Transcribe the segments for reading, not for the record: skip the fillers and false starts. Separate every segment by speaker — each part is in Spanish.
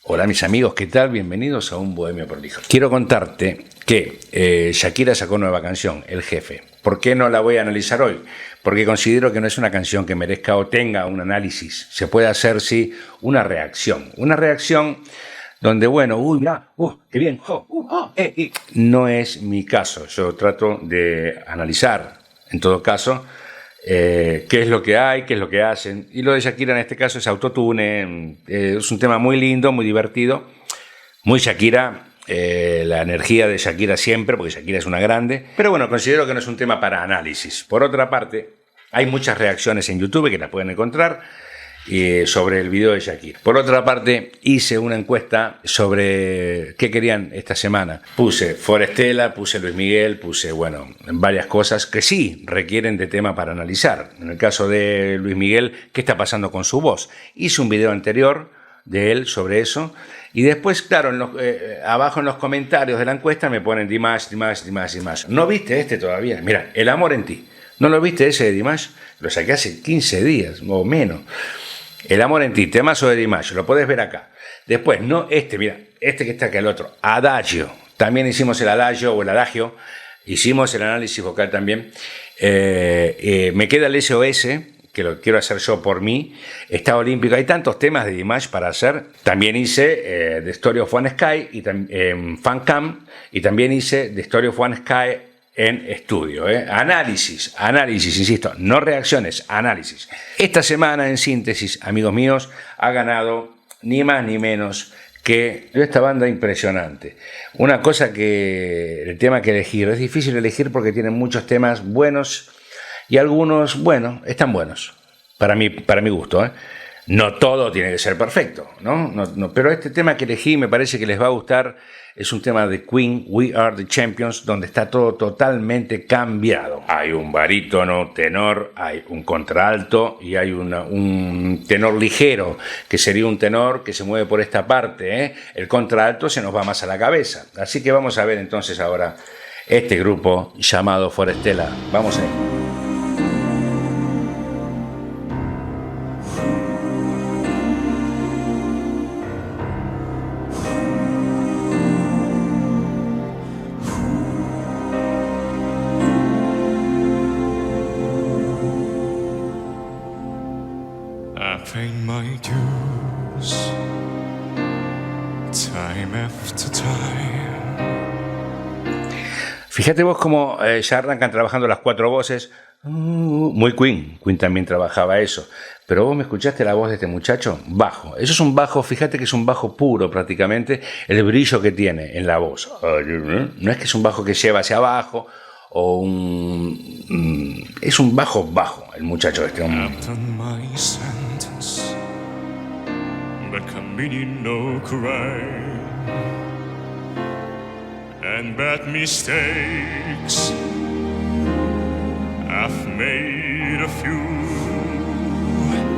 Speaker 1: Hola mis amigos, ¿qué tal? Bienvenidos a Un Bohemio Prolijo. Quiero contarte que Shakira sacó nueva canción, El Jefe. ¿Por qué no la voy a analizar hoy? Porque considero que no es una canción que merezca o tenga un análisis. Se puede hacer, sí, una reacción. Una reacción donde, bueno, uy, mirá, qué bien, no es mi caso. Yo trato de analizar, en todo caso, qué es lo que hay, qué es lo que hacen. Y lo de Shakira en este caso es autotune, es un tema muy lindo, muy divertido, muy Shakira, la energía de Shakira siempre, porque Shakira es una grande. Pero bueno, considero que no es un tema para análisis. Por otra parte, hay muchas reacciones en YouTube que las pueden encontrar sobre el video de Shakira. Por otra parte, hice una encuesta sobre qué querían esta semana. Puse Forestella, puse Luis Miguel, puse, bueno, varias cosas que sí requieren de tema para analizar. En el caso de Luis Miguel, ¿qué está pasando con su voz? Hice un video anterior de él sobre eso. Y después, claro, abajo en los comentarios de la encuesta me ponen Dimash. ¿No viste este todavía? Mira, El amor en ti. ¿No lo viste ese de Dimash? Lo saqué hace 15 días o menos. El amor en ti, temazo de Dimash, lo podés ver acá. Después, no mira, que está acá, el otro, Adagio. También hicimos el Adagio o el Adagio, hicimos el análisis vocal también. Me queda el SOS, que lo quiero hacer yo por mí. Estado Olímpico, hay tantos temas de Dimash para hacer. También hice The Story of One Sky, Fan Cam, y también hice The Story of One Sky en estudio. Análisis, insisto, no reacciones, análisis. Esta semana, en síntesis, amigos míos, ha ganado ni más ni menos que esta banda impresionante. Una cosa que el tema que elegir, es difícil elegir porque tienen muchos temas buenos y algunos, bueno, están buenos, para mi gusto. No todo tiene que ser perfecto, ¿no? Pero este tema que elegí me parece que les va a gustar. Es un tema de Queen, We Are the Champions, donde está todo totalmente cambiado. Hay un barítono, tenor, hay un contralto y hay un tenor ligero, que sería un tenor que se mueve por esta parte. El contralto se nos va más a la cabeza. Así que vamos a ver entonces ahora este grupo llamado Forestella. Vamos a ver. Fíjate vos cómo ya arrancan trabajando las cuatro voces. Muy Queen. Queen también trabajaba eso. Pero vos me escuchaste la voz de este muchacho, bajo. Eso es un bajo, fíjate que es un bajo puro prácticamente, el brillo que tiene en la voz. No es que es un bajo que lleva hacia abajo, es un bajo bajo, el muchacho este. And bad mistakes, I've made a few.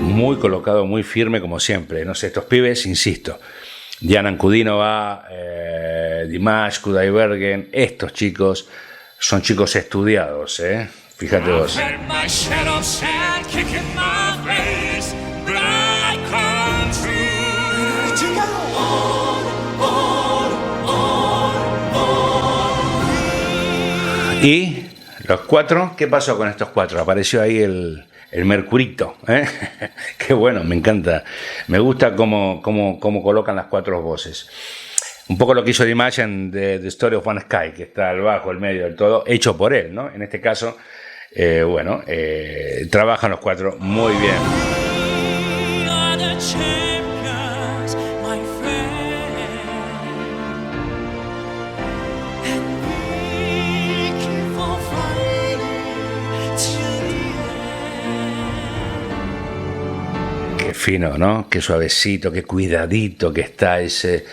Speaker 1: Muy colocado, muy firme como siempre. No sé, estos pibes, insisto, Diana Ankudinova, Dimash Kudaibergen, estos chicos son chicos estudiados, fíjate vos. Y los cuatro, ¿qué pasó con estos cuatro? Apareció ahí el Mercurito, Qué bueno, me encanta. Me gusta cómo colocan las cuatro voces. Un poco lo que hizo Dimash en The Story of One Sky, que está al bajo, el medio, el todo, hecho por él, ¿no? En este caso, trabajan los cuatro muy bien. Fino, ¿no? Qué suavecito, qué cuidadito que está ese.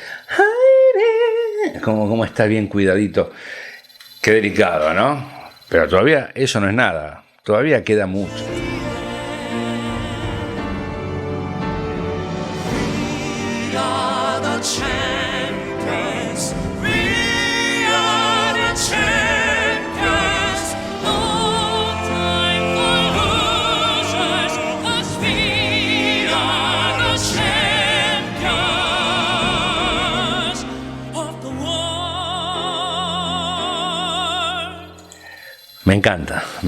Speaker 1: Cómo está bien cuidadito. Qué delicado, ¿no? Pero todavía eso no es nada. Todavía queda mucho. Me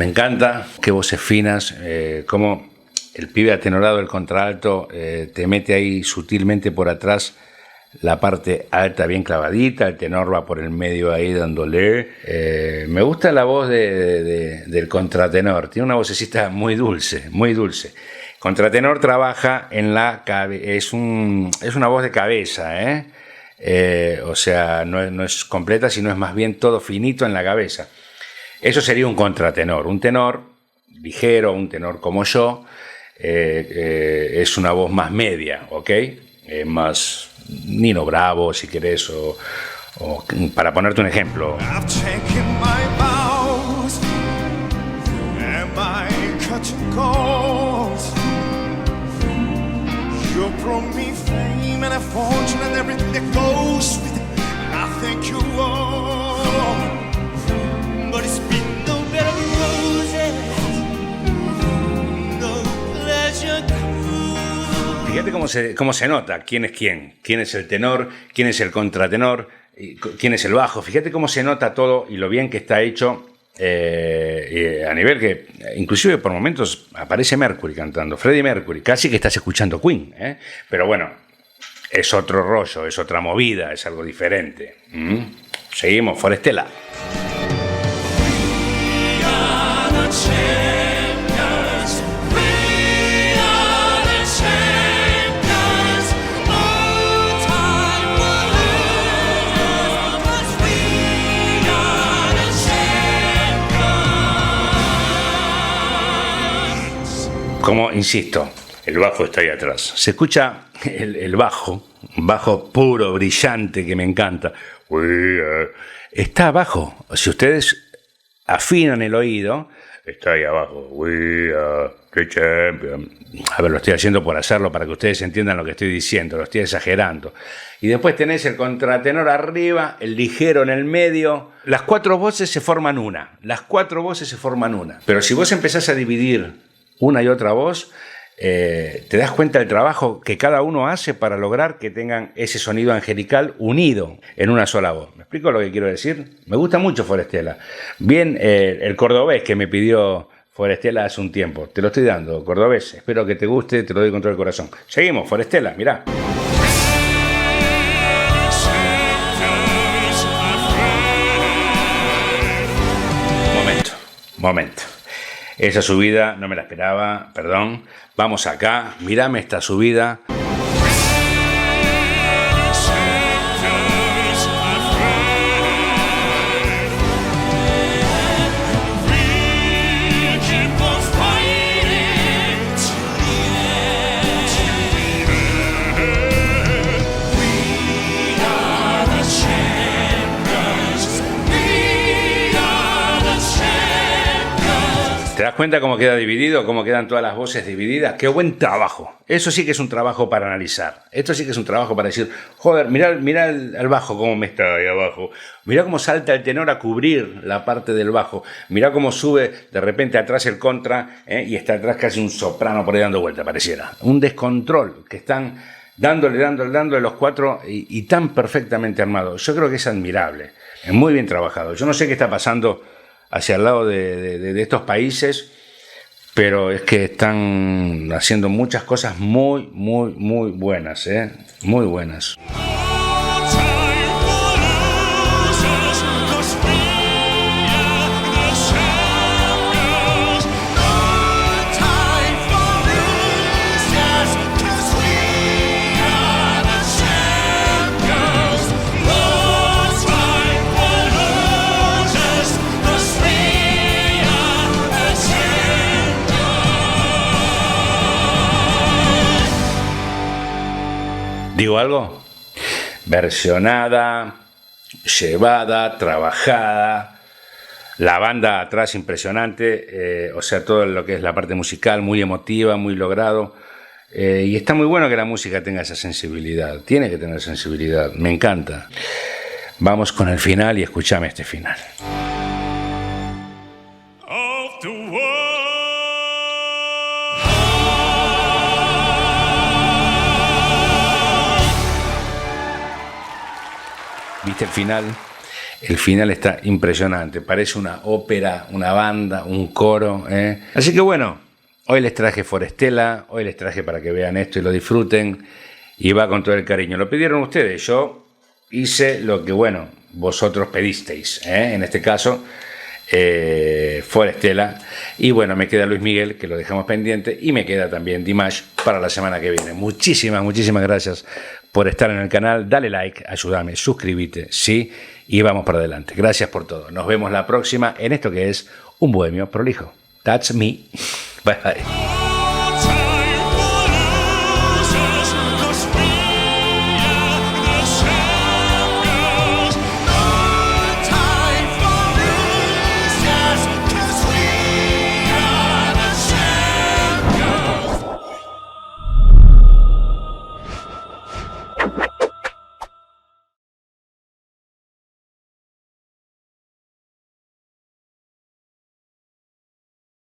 Speaker 1: encanta, qué voces finas, cómo el pibe atenorado del contralto te mete ahí sutilmente por atrás la parte alta bien clavadita, el tenor va por el medio ahí dándole. Me gusta la voz del contratenor, tiene una vocecita muy dulce, muy dulce. Contratenor trabaja en la cabeza, es una voz de cabeza, o sea, no es completa, sino es más bien todo finito en la cabeza. Eso sería un contratenor. Un tenor ligero, un tenor como yo, es una voz más media, ¿ok? Más Nino Bravo, si querés, o para ponerte un ejemplo. Fíjate cómo se nota quién es quién es el tenor, quién es el contratenor, quién es el bajo. Fíjate cómo se nota todo y lo bien que está hecho a nivel que inclusive por momentos aparece Mercury cantando, Freddie Mercury, casi que estás escuchando Queen, pero bueno, es otro rollo, es otra movida, es algo diferente. Seguimos, Forestella. Como insisto, el bajo está ahí atrás. Se escucha el bajo puro, brillante, que me encanta. Está abajo. Si ustedes afinan el oído, está ahí abajo. We are the champion. A ver, lo estoy haciendo por hacerlo para que ustedes entiendan lo que estoy diciendo, lo estoy exagerando. Y después tenés el contratenor arriba, el ligero en el medio. Las cuatro voces se forman una. Pero si vos empezás a dividir una y otra voz, te das cuenta del trabajo que cada uno hace para lograr que tengan ese sonido angelical unido en una sola voz. ¿Me explico lo que quiero decir? Me gusta mucho Forestella. Bien, el cordobés que me pidió Forestella hace un tiempo. Te lo estoy dando, cordobés. Espero que te guste, te lo doy con todo el corazón. Seguimos, Forestella, mirá. Momento. Esa subida no me la esperaba, perdón. Vamos acá, mírame esta subida. ¿Te das cuenta cómo queda dividido? ¿Cómo quedan todas las voces divididas? ¡Qué buen trabajo! Eso sí que es un trabajo para analizar. Esto sí que es un trabajo para decir, joder, mirá el bajo cómo me está ahí abajo. Mirá cómo salta el tenor a cubrir la parte del bajo. Mirá cómo sube de repente atrás el contra y está atrás casi un soprano por ahí dando vuelta, pareciera. Un descontrol que están dándole los cuatro y tan perfectamente armados. Yo creo que es admirable. Es muy bien trabajado. Yo no sé qué está pasando hacia el lado de estos países, pero es que están haciendo muchas cosas muy buenas, muy buenas. ¿Digo algo? Versionada, llevada, trabajada, la banda atrás impresionante, o sea, todo lo que es la parte musical, muy emotiva, muy logrado, y está muy bueno que la música tenga esa sensibilidad, tiene que tener sensibilidad, me encanta. Vamos con el final y escuchame este final. ¿Viste el final? El final está impresionante, parece una ópera, una banda, un coro. Así que bueno, hoy les traje Forestella, hoy les traje para que vean esto y lo disfruten, y va con todo el cariño. Lo pidieron ustedes, yo hice lo que, bueno, vosotros pedisteis, en este caso, Forestella, y bueno, me queda Luis Miguel, que lo dejamos pendiente, y me queda también Dimash para la semana que viene. Muchísimas gracias por estar en el canal. Dale like, ayúdame, suscríbete, sí, y vamos para adelante. Gracias por todo. Nos vemos la próxima en esto que es Un Bohemio Prolijo. That's me. Bye bye.